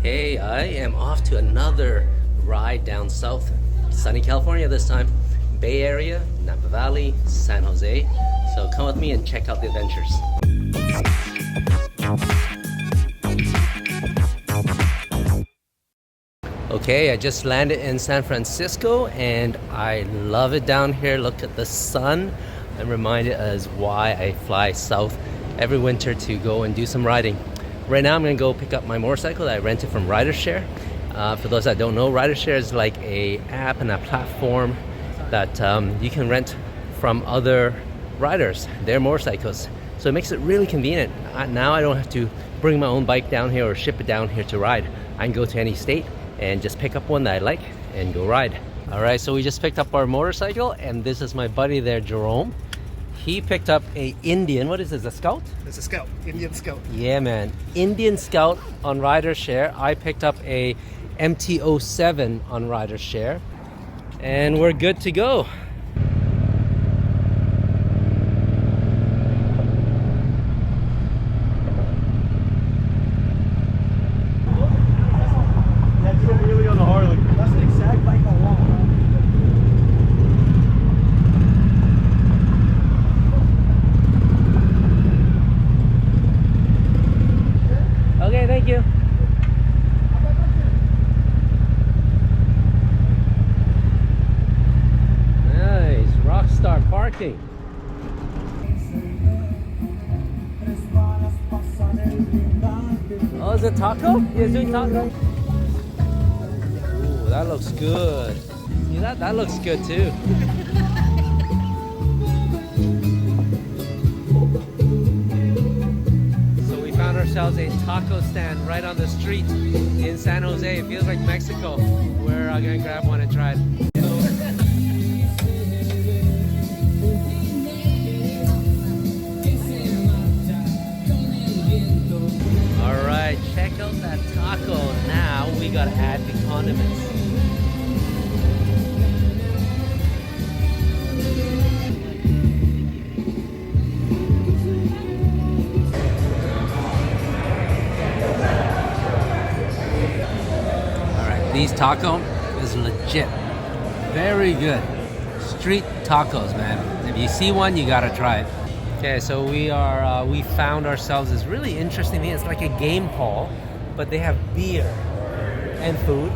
Hey, I am off to another ride down south, sunny California this time. Bay Area, Napa Valley, San Jose. So come with me and check out the adventures. Okay, I just landed in San Francisco and I love it down here. Look at the sun. I'm reminded as why I fly south every winter to go and do some riding. Right now I'm gonna go pick up my motorcycle that I rented from RiderShare. For those that don't know, RiderShare is like a app and a platform that you can rent from other riders, their motorcycles. So it makes it really convenient. Now I don't have to bring my own bike down here or ship it down here to ride. I can go to any state and just pick up one that I like and go ride. All right, so we just picked up our motorcycle and this is my buddy there, Jerome. He picked up a Indian, what is this, a Scout? It's a Scout, Indian Scout. Yeah, man, Indian Scout on RiderShare. I picked up a MT-07 on RiderShare and we're good to go. That's so really on the Harley. That's the exact bike I want. Okay, thank you. Nice, Rockstar parking. Oh, is it taco? You guys doing taco? Ooh, that looks good. See that? That looks good too. Found ourselves a taco stand right on the street in San Jose. It feels like Mexico. We're gonna grab one and try it. All right, check out that taco. Now we gotta add the condiments. These taco is legit, very good. Street tacos, man. If you see one, you gotta try it. Okay, so we found ourselves this really interesting thing. It's like a game hall, but they have beer and food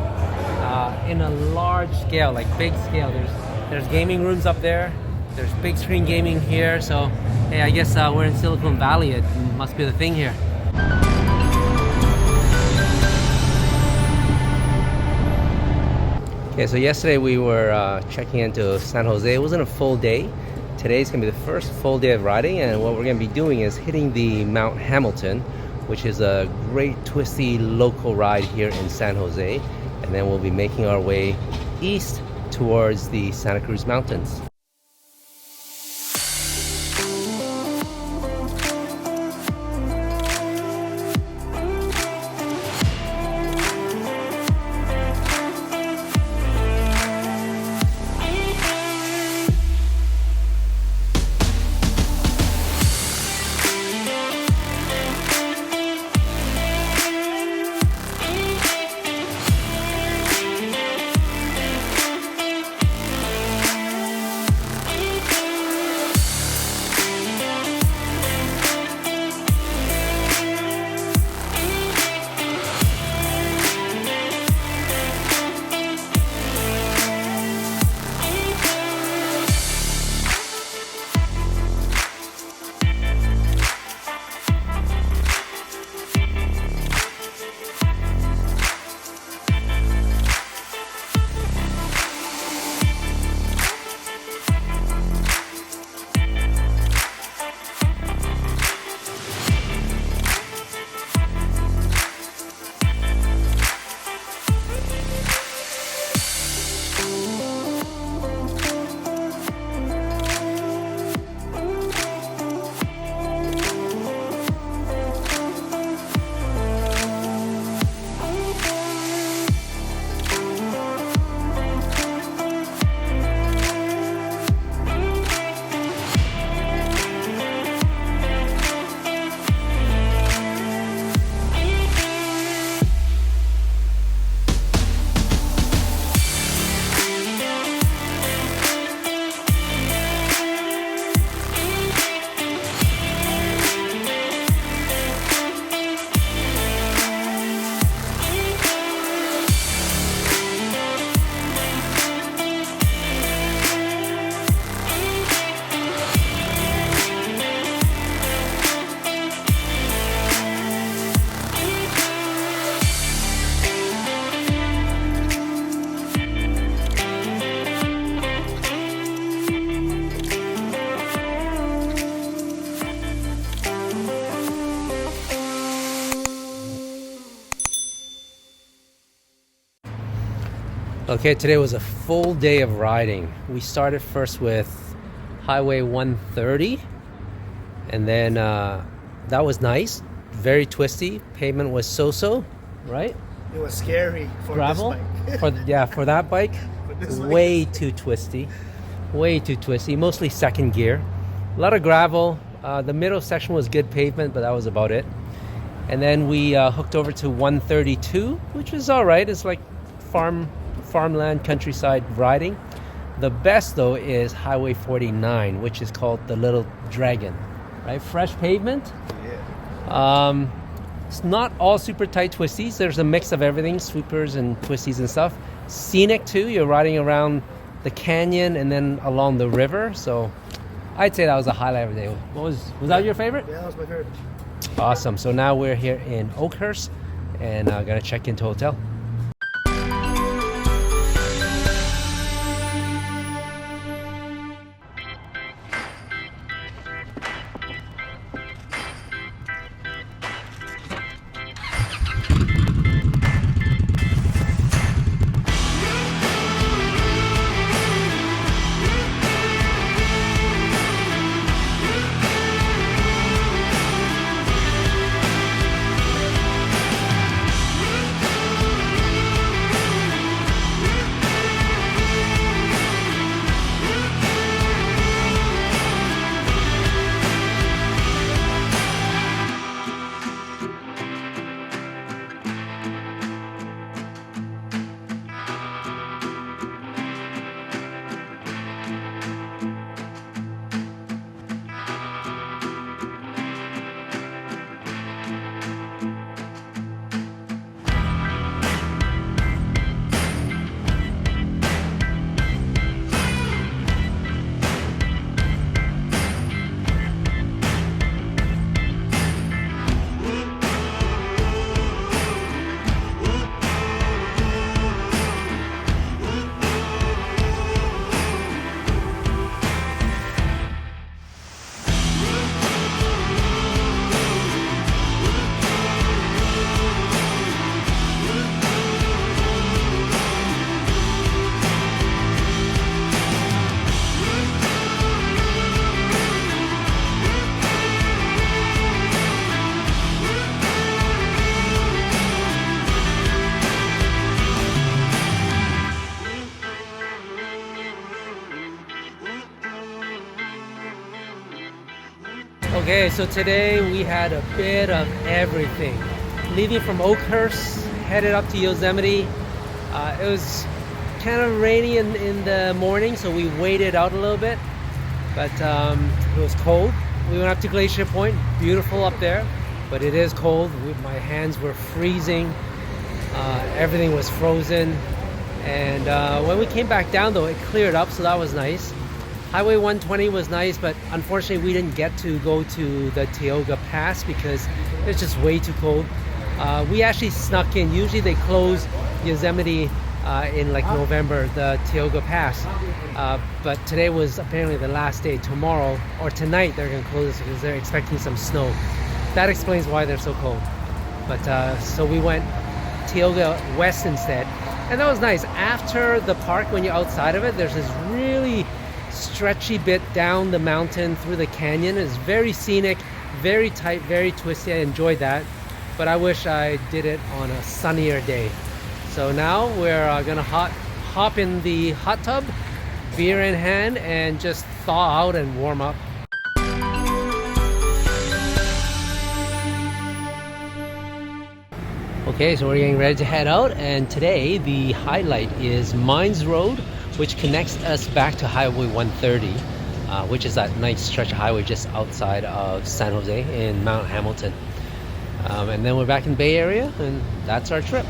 in a large scale, like big scale. There's gaming rooms up there. There's big screen gaming here. So hey, I guess we're in Silicon Valley. It must be the thing here. Okay, so yesterday we were checking into San Jose. It wasn't a full day. Today's gonna be the first full day of riding, and what we're gonna be doing is hitting the Mount Hamilton, which is a great twisty local ride here in San Jose, and then we'll be making our way east towards the Santa Cruz Mountains. Okay, today was a full day of riding. We started first with Highway 130, and then that was nice. Very twisty. Pavement was so-so, right? It was scary for Gravel? this bike. For that bike, this bike. way too twisty. Way too twisty. Mostly second gear. A lot of gravel. The middle section was good pavement, but that was about it. And then we hooked over to 132, which is all right. It's like farmland, countryside riding. The best though is Highway 49, which is called the Little Dragon, right? Fresh pavement. Yeah. It's not all super tight twisties. There's a mix of everything, sweepers and twisties and stuff. Scenic too. You're riding around the canyon and then along the river. So I'd say that was a highlight of the day. Was that your favorite? Yeah, that was my favorite. Awesome. So now we're here in Oakhurst and gonna check into hotel. Okay, so today we had a bit of everything. Leaving from Oakhurst, headed up to Yosemite. It was kind of rainy in the morning, so we waited out a little bit. But it was cold. We went up to Glacier Point, beautiful up there, but it is cold. My hands were freezing. Everything was frozen. And when we came back down though, it cleared up, so that was nice. Highway 120 was nice, but unfortunately we didn't get to go to the Tioga Pass because it's just way too cold. We actually snuck in. Usually they close Yosemite in like November, the Tioga Pass. But today was apparently the last day. Tomorrow or tonight they're going to close it because they're expecting some snow. That explains why they're so cold. But so we went Tioga West instead. And that was nice. After the park, when you're outside of it, there's this really stretchy bit down the mountain through the canyon. It's very scenic, very tight, very twisty. I enjoyed that, but I wish I did it on a sunnier day. So now we're gonna hop in the hot tub, beer in hand, and just thaw out and warm up. Okay, so we're getting ready to head out, and today the highlight is Mines Road, which connects us back to Highway 130, which is that nice stretch of highway just outside of San Jose in Mount Hamilton. And then we're back in the Bay Area, and that's our trip.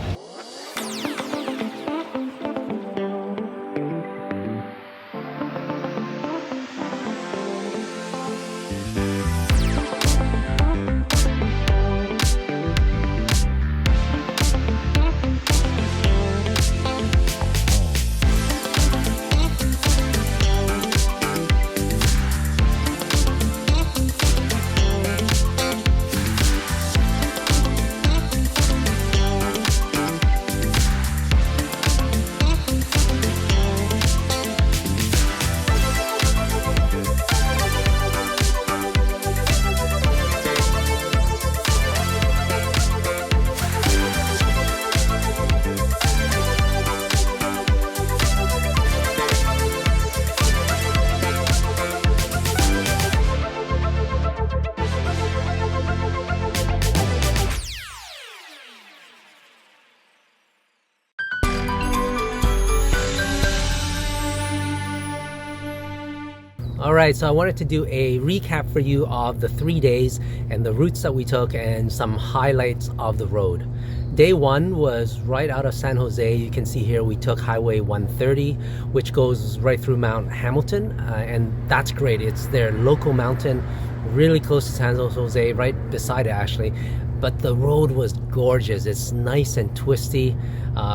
All right, so I wanted to do a recap for you of the 3 days and the routes that we took and some highlights of the road. Day 1 was right out of San Jose. You can see here we took Highway 130, which goes right through Mount Hamilton, and that's great. It's their local mountain, really close to San Jose, right beside it actually. But the road was gorgeous. It's nice and twisty,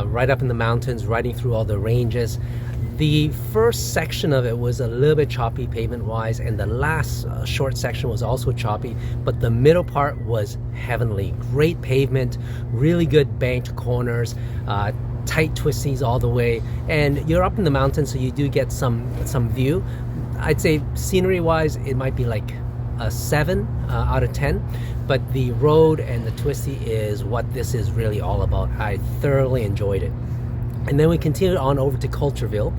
right up in the mountains, riding through all the ranges. The first section of it was a little bit choppy pavement-wise, and the last short section was also choppy, but the middle part was heavenly. Great pavement, really good banked corners, tight twisties all the way, and you're up in the mountains, so you do get some view. I'd say scenery-wise, it might be like a 7 out of 10, but the road and the twisty is what this is really all about. I thoroughly enjoyed it. And then we continued on over to Cultureville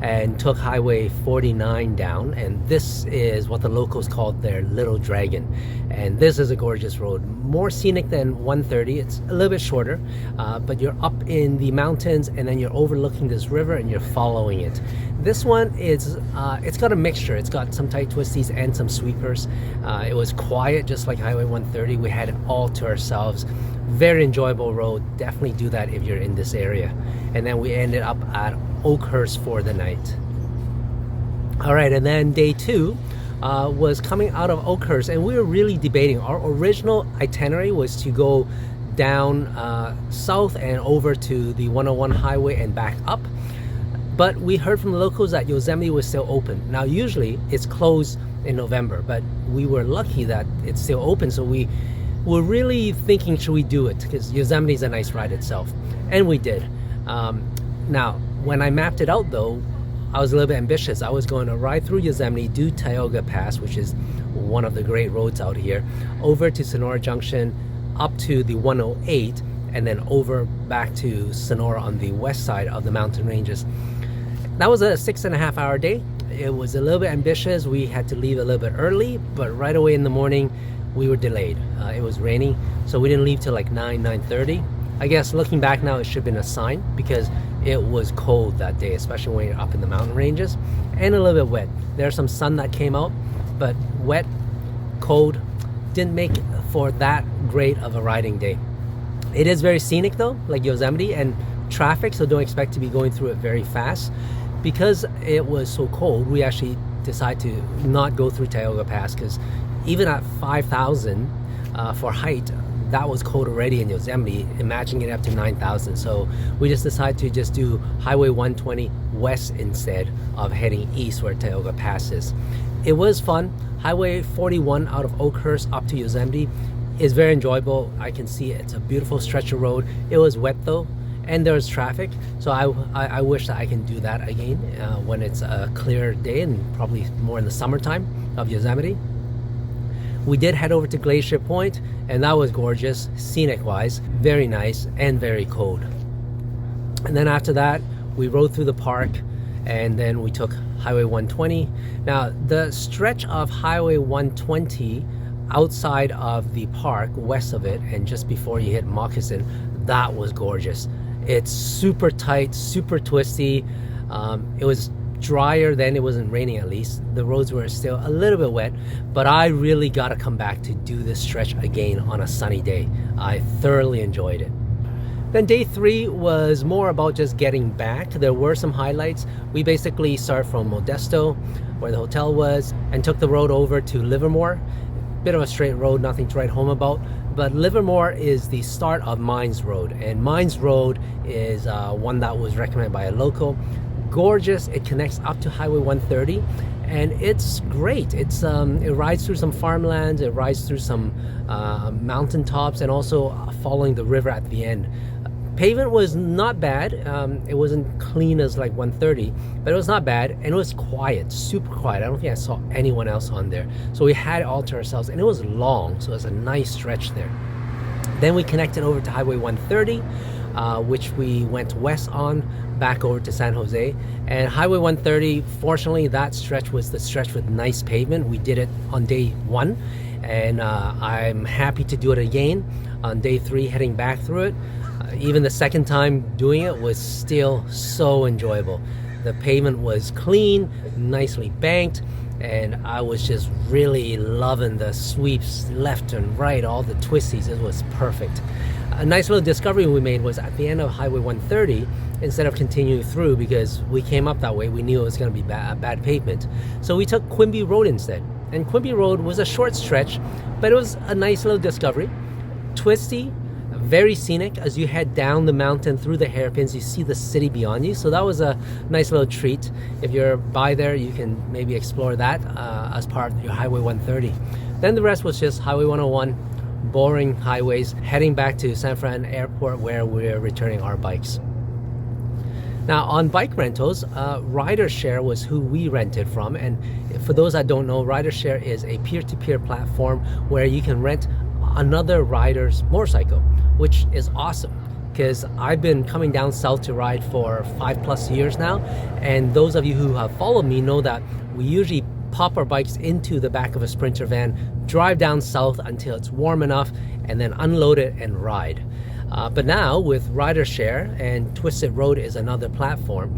and took Highway 49 down, and this is what the locals called their Little Dragon. And this is a gorgeous road, more scenic than 130. It's a little bit shorter, but you're up in the mountains and then you're overlooking this river and you're following it. This one is it's got a mixture. It's got some tight twisties and some sweepers. It was quiet, just like Highway 130. We had it all to ourselves. Very enjoyable road. Definitely do that if you're in this area. And then we ended up at Oakhurst for the night. All right, and then day 2 was coming out of Oakhurst, and we were really debating. Our original itinerary was to go down south and over to the 101 highway and back up. But we heard from the locals that Yosemite was still open. Now, usually it's closed in November, but we were lucky that it's still open, so we were really thinking, should we do it? Because Yosemite is a nice ride itself, and we did. Now, when I mapped it out though, I was a little bit ambitious. I was going to ride through Yosemite, do Tioga Pass, which is one of the great roads out here, over to Sonora Junction, up to the 108, and then over back to Sonora on the west side of the mountain ranges. That was a 6.5 hour day. It was a little bit ambitious. We had to leave a little bit early, but right away in the morning, we were delayed. It was raining, so we didn't leave till like 9:30. I guess looking back now, it should have been a sign, because it was cold that day, especially when you're up in the mountain ranges, and a little bit wet. There's some sun that came out, but wet, cold, didn't make for that great of a riding day. It is very scenic though, like Yosemite, and traffic, so don't expect to be going through it very fast. Because it was so cold, we actually decided to not go through Tioga Pass, because even at 5,000 for height, that was cold already in Yosemite. Imagine getting up to 9,000. So we just decided to just do Highway 120 west instead of heading east where Tioga Pass is. It was fun. Highway 41 out of Oakhurst up to Yosemite is very enjoyable. I can see it's a beautiful stretch of road. It was wet though, and there was traffic, so I wish that I can do that again when it's a clear day, and probably more in the summertime of Yosemite. We did head over to Glacier Point, and that was gorgeous, scenic wise, very nice and very cold. And then after that, we rode through the park, and then we took Highway 120. Now, the stretch of Highway 120 outside of the park, west of it, and just before you hit Moccasin, that was gorgeous. It's super tight, super twisty. It was drier then. It wasn't raining, at least. The roads were still a little bit wet, but I really got to come back to do this stretch again on a sunny day. I thoroughly enjoyed it. Then day 3 was more about just getting back. There were some highlights. We basically started from Modesto, where the hotel was, and took the road over to Livermore. Bit of a straight road, nothing to write home about, but Livermore is the start of Mines Road, and Mines Road is one that was recommended by a local. Gorgeous. It connects up to Highway 130, and it's great. It rides through some farmlands, it rides through some mountain tops, and also following the river at the end. Pavement was not bad. It wasn't clean as like 130, but it was not bad, and it was quiet, super quiet. I don't think I saw anyone else on there, so we had it all to ourselves, and it was long, so it was a nice stretch there. Then we connected over to Highway 130, which we went west on, back over to San Jose. And Highway 130, fortunately, that stretch was the stretch with nice pavement. We did it on day 1, and I'm happy to do it again on day 3, heading back through it. Even the second time doing it was still so enjoyable. The pavement was clean, nicely banked, and I was just really loving the sweeps left and right, all the twisties. It was perfect. A nice little discovery we made was at the end of Highway 130, instead of continuing through, because we came up that way, we knew it was going to be bad pavement. So we took Quimby Road instead. And Quimby Road was a short stretch, but it was a nice little discovery. Twisty, very scenic. As you head down the mountain through the hairpins, you see the city beyond you. So that was a nice little treat. If you're by there, you can maybe explore that as part of your Highway 130. Then the rest was just Highway 101, boring highways, heading back to San Fran Airport where we're returning our bikes. Now on bike rentals, RiderShare was who we rented from, and for those that don't know, RiderShare is a peer-to-peer platform where you can rent another rider's motorcycle, which is awesome because I've been coming down south to ride for 5+ years now, and those of you who have followed me know that we usually pop our bikes into the back of a Sprinter van, drive down south until it's warm enough, and then unload it and ride. But now with RiderShare, and Twisted Road is another platform,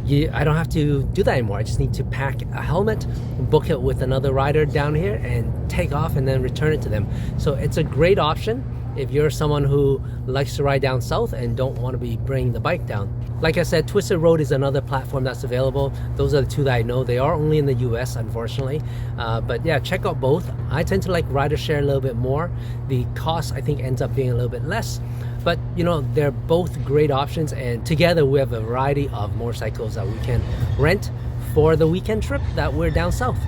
I don't have to do that anymore. I just need to pack a helmet, book it with another rider down here, and take off and then return it to them. So it's a great option if you're someone who likes to ride down south and don't want to be bringing the bike down. Like I said, Twisted Road is another platform that's available. Those are the two that I know. They are only in the US, unfortunately. But yeah, check out both. I tend to like RiderShare a little bit more. The cost, I think, ends up being a little bit less. But you know, they're both great options, and together we have a variety of motorcycles that we can rent for the weekend trip that we're down south.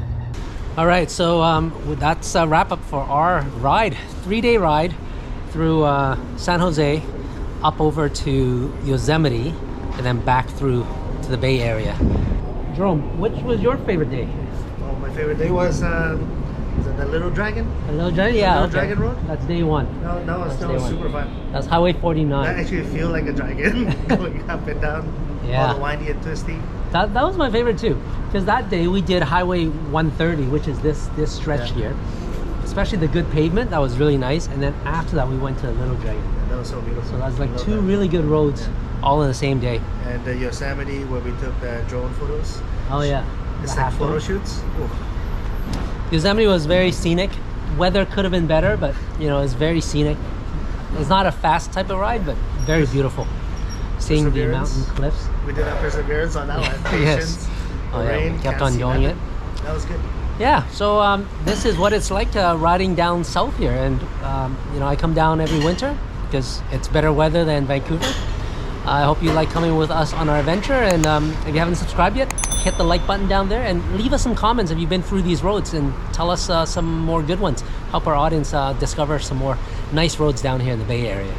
All right, so that's a wrap up for our ride. 3-day ride through San Jose, up over to Yosemite, and then back through to the Bay Area. Jerome, which was your favorite day? Well, my favorite day was the Little Dragon. The Little Dragon, yeah. Little Dragon Road. That's day one. No, that was super fun. That's Highway 49. I actually feel like a dragon going up and down. Yeah. All the windy and twisty. That was my favorite too, because that day we did Highway 130, which is this stretch here. Especially the good pavement, that was really nice. And then after that, we went to Little Dragon. Yeah, that was so beautiful. So that's like two really good roads, all in the same day. And the Yosemite, where we took the drone photos. Oh yeah, It's like photo shoots. Ooh. Yosemite was very scenic. Weather could have been better, but you know, it's very scenic. It's not a fast type of ride, but very beautiful. Seeing the mountain cliffs. We did have perseverance on that one. Patience. Yes. Oh yeah, rain, we kept on doing it. That was good. Yeah, so this is what it's like riding down south here, and you know, I come down every winter because it's better weather than Vancouver. I hope you like coming with us on our adventure, and if you haven't subscribed yet, hit the like button down there and leave us some comments if you've been through these roads, and tell us some more good ones. Help our audience discover some more nice roads down here in the Bay Area.